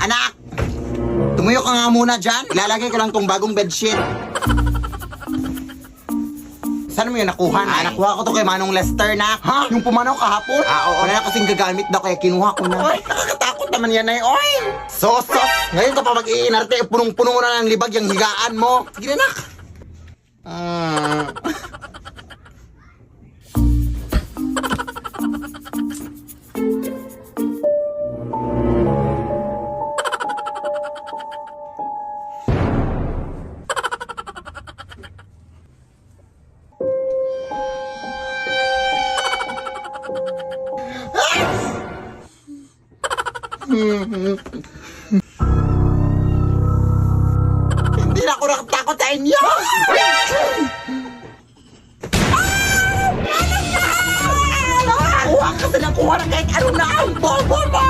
Anak! Tumuyo ka nga muna dyan. Ilalagay ko lang tong bagong bedsheet. Saan mo yun nakuha na? Nakuha ko to kay Manong Lester na. Ha? Yung pumanaw kahapon? Oo. Wala na kasing gagamit daw kaya kinuha ko na. Oy, nakakatakot naman yan ay, oy! Sos! Ngayon ka pa mag-iinarte, punong-puno mo na ng libag yung higaan mo. Sige na, nak. Hindi na ako nakatakot sa inyo! Kuha ka sa nakuha na kahit ano na ang bobo mo!